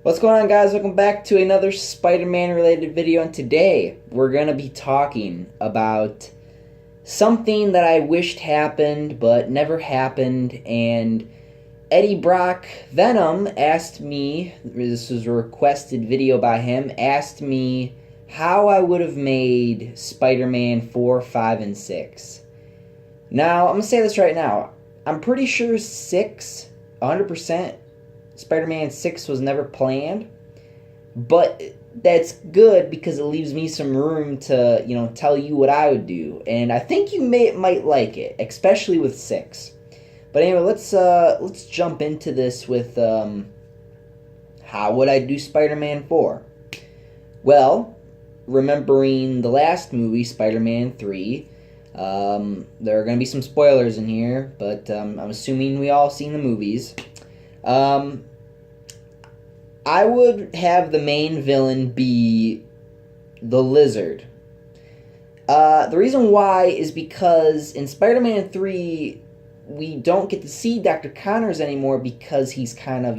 What's going on, guys? Welcome back to another Spider-Man related video, and today we're going to be talking about something that I wished happened but never happened. And Eddie Brock Venom asked me, this was a requested video by him, asked me how I would have made Spider-Man 4, 5, and 6. Now, I'm going to say this right now. I'm pretty sure 6, 100%, Spider-Man 6 was never planned, but that's good because it leaves me some room to, tell you what I would do, and I think you might like it, especially with 6. But anyway, let's jump into this with how would I do Spider-Man 4? Well, remembering the last movie, Spider-Man 3, there are going to be some spoilers in here, but I'm assuming we all seen the movies. I would have the main villain be the Lizard. The reason why is because in Spider-Man 3, we don't get to see Dr. Connors anymore because he's kind of,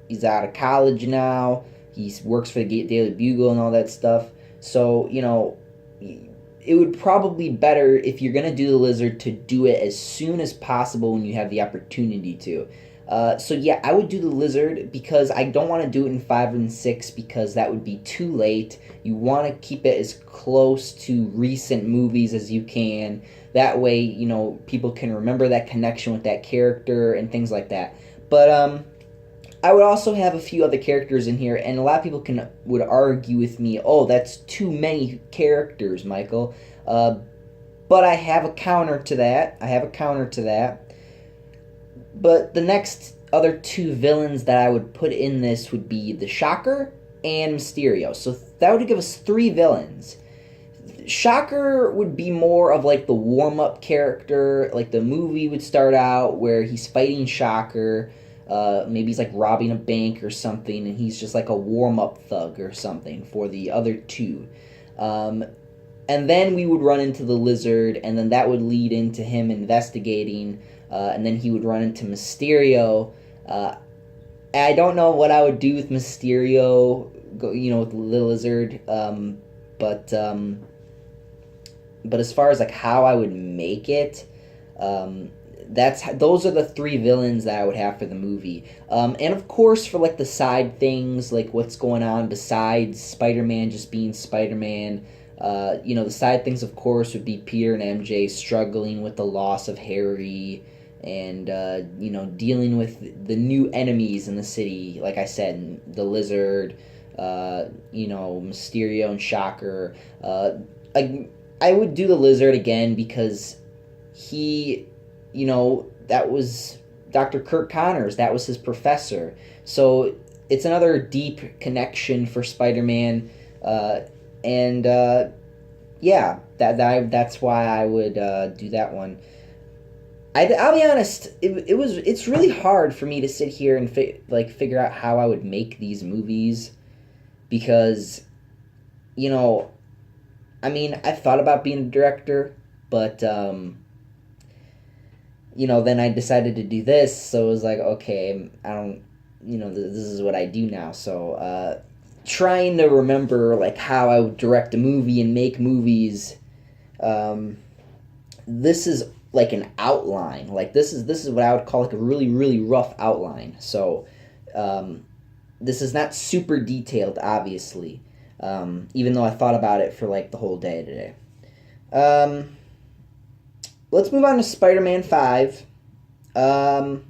he's out of college now. He works for the Daily Bugle and all that stuff. So, it would probably be better if you're going to do the Lizard to do it as soon as possible when you have the opportunity to. So yeah, I would do the Lizard because I don't want to do it in 5 and 6 because that would be too late. You want to keep it as close to recent movies as you can. That way, people can remember that connection with that character and things like that. But I would also have a few other characters in here, and a lot of people would argue with me, oh, that's too many characters, Michael. But I have a counter to that. But the next other two villains that I would put in this would be the Shocker and Mysterio. So that would give us 3 villains. Shocker would be more of like the warm-up character. Like the movie would start out where he's fighting Shocker. Maybe he's like robbing a bank or something, and he's just like a warm-up thug or something for the other two. And then we would run into the Lizard, and then that would lead into him investigating. And then he would run into Mysterio. I don't know what I would do with Mysterio, with the Lizard. But as far as like how I would make it, those are the 3 villains that I would have for the movie. And of course, for like the side things, like what's going on besides Spider-Man just being Spider-Man. The side things, of course, would be Peter and MJ struggling with the loss of Harry. And, dealing with the new enemies in the city, like I said, the Lizard, Mysterio and Shocker. I would do the Lizard again because he, that was Dr. Kirk Connors. That was his professor. So it's another deep connection for Spider-Man. Yeah, that's why I would do that one. I'll be honest. It's really hard for me to sit here and figure out how I would make these movies, because, I thought about being a director, but then I decided to do this, so it was like, okay, I don't, this is what I do now. So trying to remember like how I would direct a movie and make movies. This is like an outline. Like this is what I would call like a really, really rough outline. So this is not super detailed, obviously, even though I thought about it for like the whole day today. Let's move on to Spider-Man 5. The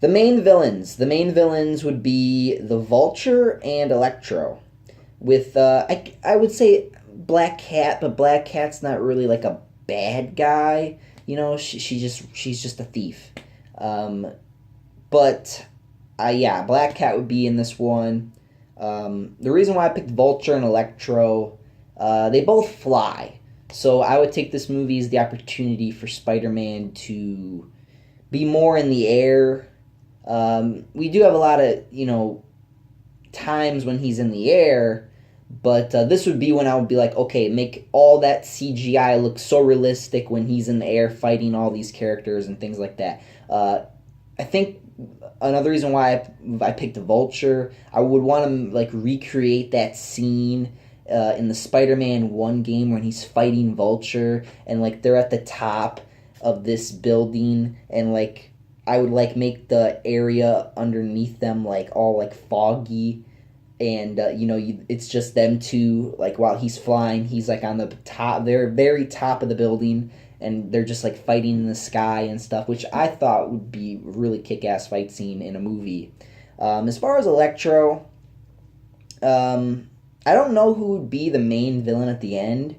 main villains would be the Vulture and Electro, with I would say Black Cat, but Black Cat's not really like a bad guy. She's just a thief. But Black Cat would be in this one. The reason why I picked Vulture and Electro, they both fly. So I would take this movie as the opportunity for Spider-Man to be more in the air. We do have a lot of, times when he's in the air, but this would be when I would be like, okay, make all that CGI look so realistic when he's in the air fighting all these characters and things like that. I I think another reason why I picked Vulture, I would want to like recreate that scene in the Spider-Man 1 game when he's fighting Vulture and like they're at the top of this building and like I would like make the area underneath them like all like foggy and it's just them two like while he's flying he's like on the top, they're very top of the building and they're just like fighting in the sky and stuff, which I thought would be a really kick-ass fight scene in a movie. As far as Electro, I don't know who would be the main villain at the end.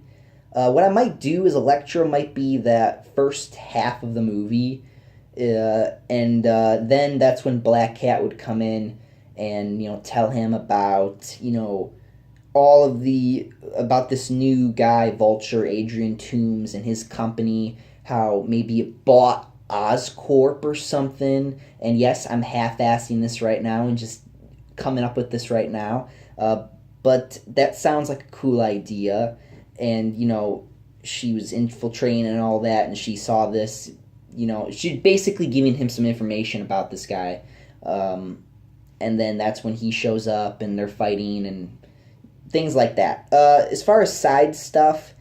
What I might do is Electro might be that first half of the movie, and then that's when Black Cat would come in and tell him about all of about this new guy Vulture, Adrian Toomes, and his company, how maybe it bought Oscorp or something. And yes, I'm half-assing this right now and just coming up with this right now, but that sounds like a cool idea. And she was infiltrating and all that, and she saw this. She's basically giving him some information about this guy, and then that's when he shows up and they're fighting and things like that. As far as side stuff,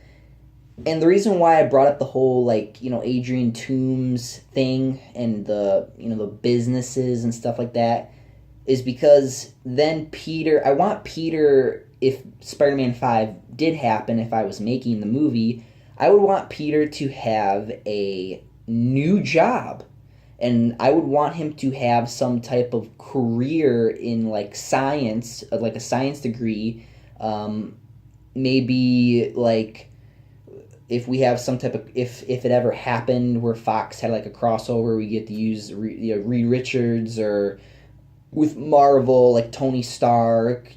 and the reason why I brought up the whole Adrian Toomes thing and the the businesses and stuff like that is because then I want Peter, if Spider-Man 5 did happen, if I was making the movie, I would want Peter to have a new job. And I would want him to have some type of career in like science, like a science degree. Maybe like if we have some type of if it ever happened where Fox had like a crossover, we get to use Reed Richards, or with Marvel like Tony Stark,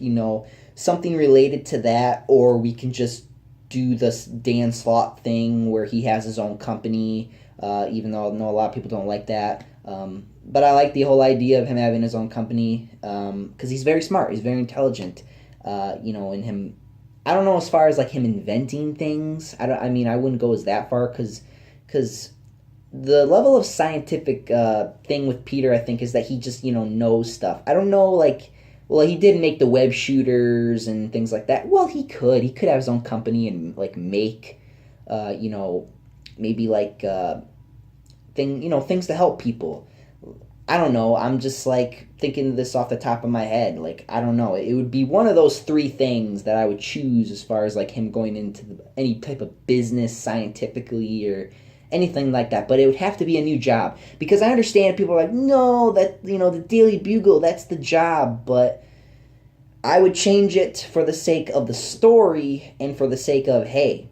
something related to that, or we can just do this Dan Slott thing where he has his own company. Even though I know a lot of people don't like that. But I like the whole idea of him having his own company because he's very smart. He's very intelligent. And him, I don't know as far as like him inventing things. I wouldn't go as that far because the level of scientific thing with Peter, I think, is that he just knows stuff. I don't know he did make the web shooters and things like that. Well, he could have his own company and like make maybe like things to help people. I don't know. I'm just like thinking this off the top of my head. Like, I don't know. It would be one of those three things that I would choose as far as like him going into any type of business scientifically or anything like that. But it would have to be a new job, because I understand people are like, no, that the Daily Bugle, that's the job. But I would change it for the sake of the story and for the sake of, hey,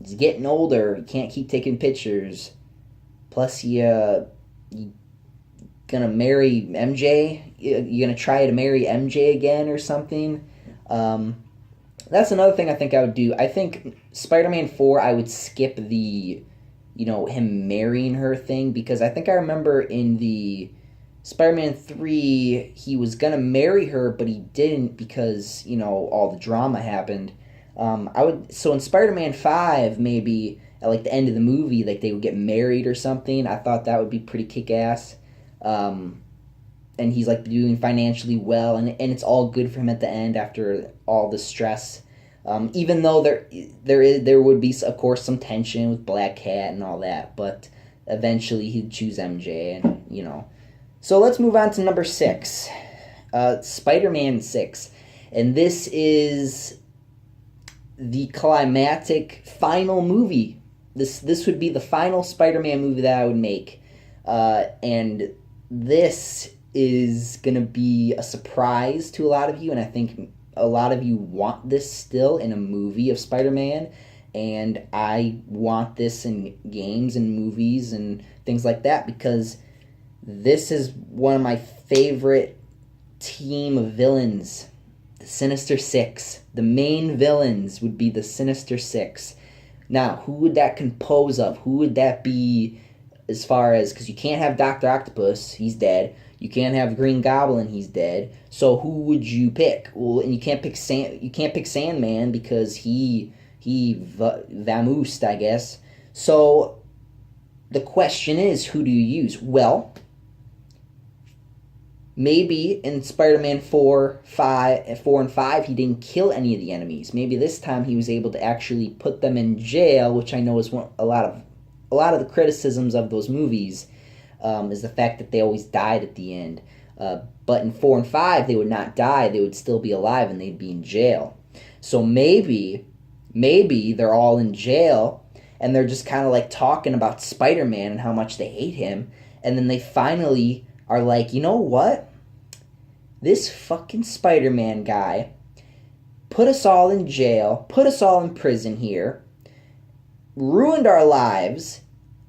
he's getting older. He can't keep taking pictures. Plus, you gonna marry MJ? You gonna try to marry MJ again or something? That's another thing I think I would do. I think Spider-Man 4, I would skip the, him marrying her thing, because I think I remember in the Spider-Man 3, he was gonna marry her, but he didn't because, all the drama happened. So in Spider-Man 5, maybe at like the end of the movie, like they would get married or something. I thought that would be pretty kick-ass. And he's like doing financially well, and it's all good for him at the end after all the stress. Even though there would be, of course, some tension with Black Cat and all that, but eventually he'd choose MJ, and So let's move on to number 6, Spider-Man 6, and this is the climactic final movie. This would be the final Spider-Man movie that I would make, and this is gonna be a surprise to a lot of you, and I think a lot of you want this still in a movie of Spider-Man, and I want this in games and movies and things like that, because this is one of my favorite team of villains. The Sinister Six. The main villains would be the Sinister Six. Now, who would that compose of? Who would that be as far as... Because you can't have Dr. Octopus. He's dead. You can't have Green Goblin. He's dead. So who would you pick? Well, and you can't pick Sandman because he vamoosed, I guess. So the question is, who do you use? Well, Maybe in Spider-Man 4, 4 and 5, he didn't kill any of the enemies. Maybe this time he was able to actually put them in jail, which I know is a lot of the criticisms of those movies, is the fact that they always died at the end. But in 4 and 5, they would not die. They would still be alive, and they'd be in jail. So maybe they're all in jail, and they're just kind of like talking about Spider-Man and how much they hate him, and then they finally are like, you know what? This fucking Spider-Man guy put us all in jail, put us all in prison here, ruined our lives.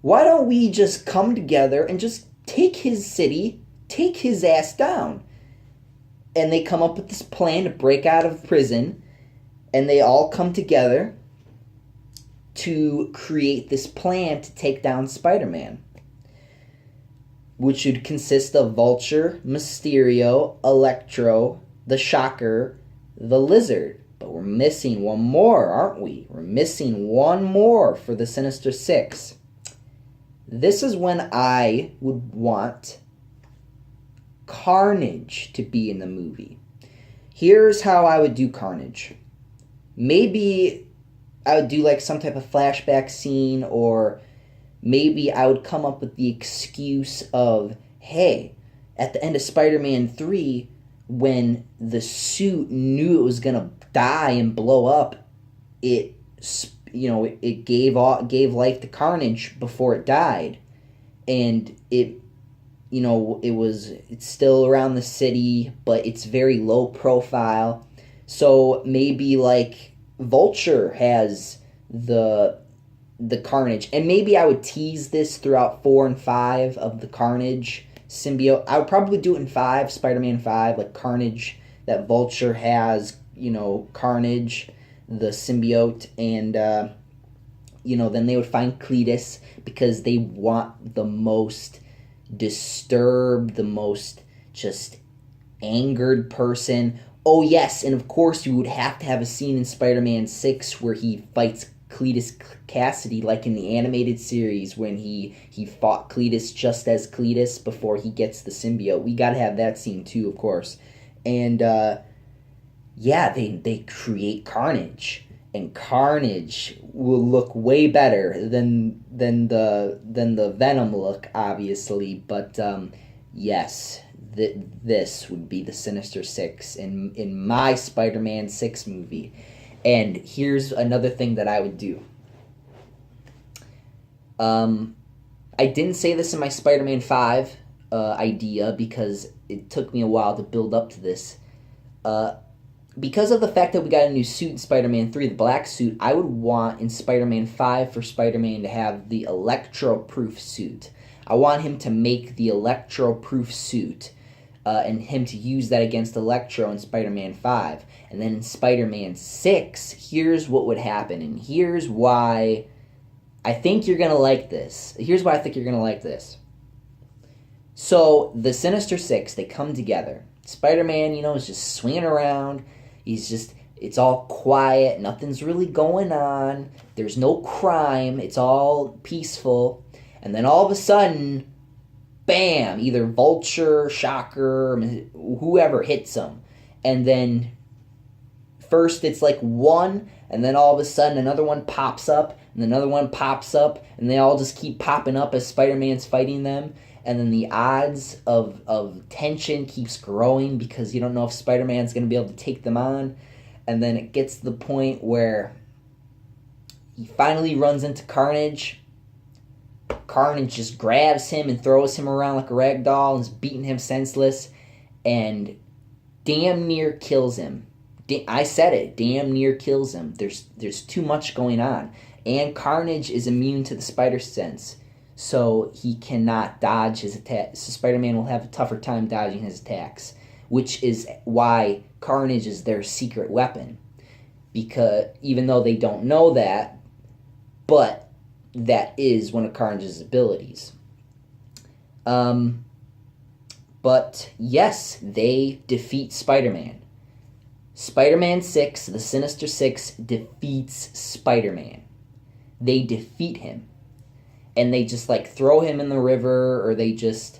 Why don't we just come together and just take his city, take his ass down? And they come up with this plan to break out of prison, and they all come together to create this plan to take down Spider-Man, which would consist of Vulture, Mysterio, Electro, the Shocker, the Lizard. But we're missing one more, aren't we? We're missing one more for the Sinister Six. This is when I would want Carnage to be in the movie. Here's how I would do Carnage. Maybe I would do like some type of flashback scene, or maybe I would come up with the excuse of, hey, at the end of Spider-Man 3, when the suit knew it was going to die and blow up, it gave life to Carnage before it died. And it's still around the city, but it's very low profile. So maybe like Vulture has the Carnage, and maybe I would tease this throughout 4 and 5 of the Carnage symbiote. I would probably do it in 5, Spider-Man 5, like Carnage, that Vulture has, Carnage, the symbiote, and then they would find Cletus, because they want the most disturbed, the most just angered person. Oh yes, and of course you would have to have a scene in Spider-Man 6 where he fights Cletus Cassidy, like in the animated series when he fought Cletus just as Cletus before he gets the symbiote. We gotta have that scene too, of course. And they create Carnage, and Carnage will look way better than the Venom look, obviously. But yes, this would be the Sinister Six in my Spider-Man 6 movie. And here's another thing that I would do. I didn't say this in my Spider-Man 5 idea, because it took me a while to build up to this. Because of the fact that we got a new suit in Spider-Man 3, the black suit, I would want in Spider-Man 5 for Spider-Man to have the Electroproof Suit. I want him to make the Electroproof Suit, and him to use that against Electro in Spider-Man 5. And then in Spider-Man 6, here's what would happen, and here's why I think you're going to like this. Here's why I think you're going to like this. So, the Sinister Six, they come together. Spider-Man, is just swinging around. It's all quiet. Nothing's really going on. There's no crime. It's all peaceful. And then all of a sudden, bam, either Vulture, Shocker, whoever hits him. And then first it's like one, and then all of a sudden another one pops up, and another one pops up, and they all just keep popping up as Spider-Man's fighting them. And then the odds of tension keeps growing, because you don't know if Spider-Man's going to be able to take them on. And then it gets to the point where he finally runs into Carnage. Carnage just grabs him and throws him around like a rag doll and is beating him senseless, and damn near kills him. I said it, damn near kills him. There's too much going on. And Carnage is immune to the spider sense, so he cannot dodge his attacks. So Spider-Man will have a tougher time dodging his attacks, which is why Carnage is their secret weapon. Because even though they don't know that, but that is one of Carnage's abilities. But yes, they defeat Spider-Man. Spider-Man 6, the Sinister Six, defeats Spider-Man. They defeat him. And they just throw him in the river, or they just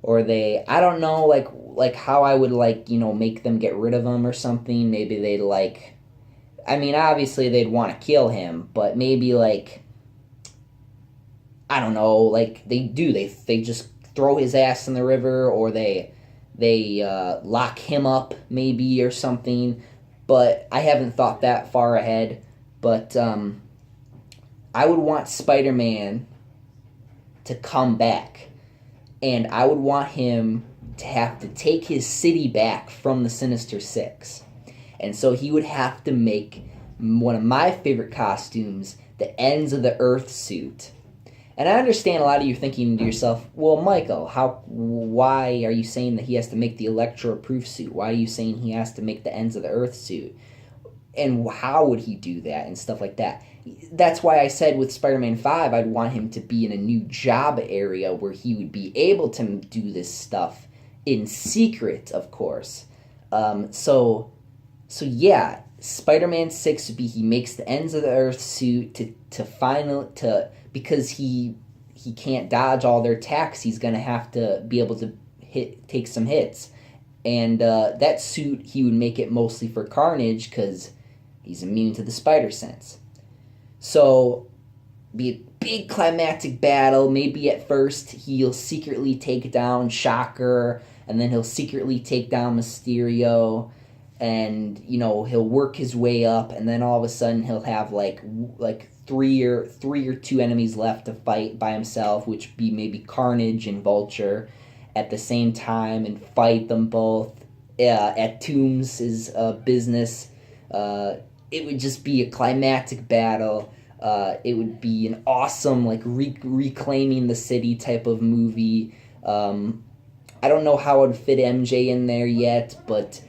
or I don't know, like how I would, like, make them get rid of him or something. Maybe they'd, like, I mean, obviously they'd want to kill him, but maybe, like, I don't know, like they just throw his ass in the river, or they lock him up maybe or something. But I haven't thought that far ahead. But I would want Spider-Man to come back, and I would want him to have to take his city back from the Sinister Six. And so he would have to make one of my favorite costumes, the Ends of the Earth suit. And I understand a lot of you thinking to yourself, well, Michael, why are you saying that he has to make the Electroproof suit? Why are you saying he has to make the Ends of the Earth suit? And how would he do that and stuff like that? That's why I said with Spider-Man 5, I'd want him to be in a new job area where he would be able to do this stuff in secret, of course. So yeah, Spider-Man 6 would be he makes the Ends of the Earth suit because he can't dodge all their attacks. He's gonna have to be able to take some hits, and that suit he would make it mostly for Carnage because he's immune to the spider sense. So, be a big climactic battle. Maybe at first he'll secretly take down Shocker, and then he'll secretly take down Mysterio, and he'll work his way up, and then all of a sudden he'll have like three or two enemies left to fight by himself, which be maybe Carnage and Vulture at the same time, and fight them both at Toombs' business. It would just be a climactic battle. It would be an awesome, like, reclaiming the city type of movie. I don't know how it would fit MJ in there yet, but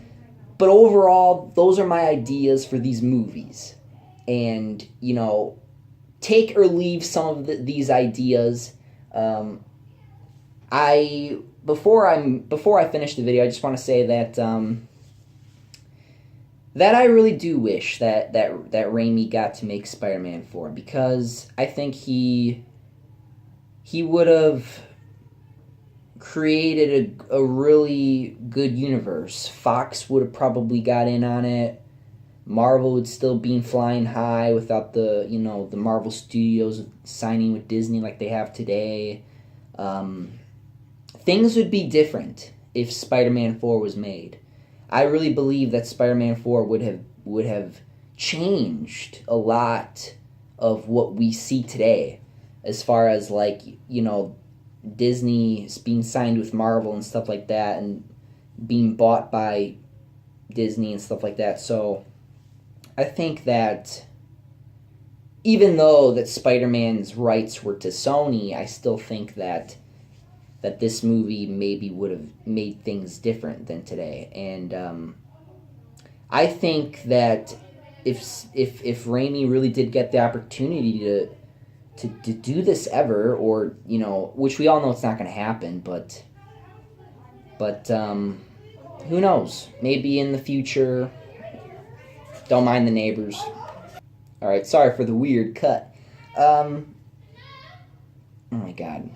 overall, those are my ideas for these movies. And, take or leave some of these ideas. Before I finish the video, I just want to say that that I really do wish that Raimi got to make Spider-Man 4, because I think he would have created a really good universe. Fox would have probably got in on it. Marvel would still be flying high without the Marvel Studios signing with Disney like they have today. Things would be different if Spider-Man 4 was made. I really believe that Spider-Man 4 would have changed a lot of what we see today, as far as, like, Disney being signed with Marvel and stuff like that, and being bought by Disney and stuff like that. So I think that even though that Spider-Man's rights were to Sony, I still think that this movie maybe would have made things different than today. And I think that if Raimi really did get the opportunity to do this ever, or which we all know it's not going to happen, but who knows? Maybe in the future. Don't mind the neighbors. All right, sorry for the weird cut. Oh my god.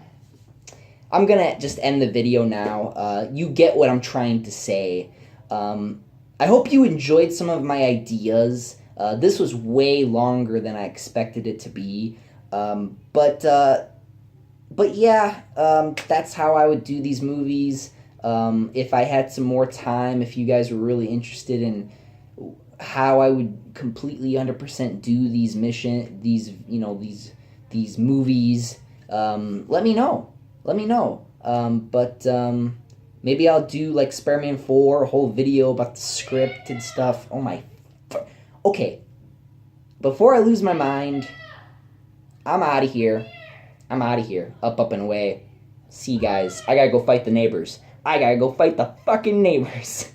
I'm gonna just end the video now. You get what I'm trying to say. I hope you enjoyed some of my ideas. This was way longer than I expected it to be. But yeah, that's how I would do these movies. If I had some more time, if you guys were really interested in how I would completely 100% do these these movies, let me know. Maybe I'll do, like, Spider-Man 4, a whole video about the script and stuff. Oh my... Okay. Before I lose my mind, I'm out of here. Up and away. See you guys. I gotta go fight the neighbors. I gotta go fight the fucking neighbors.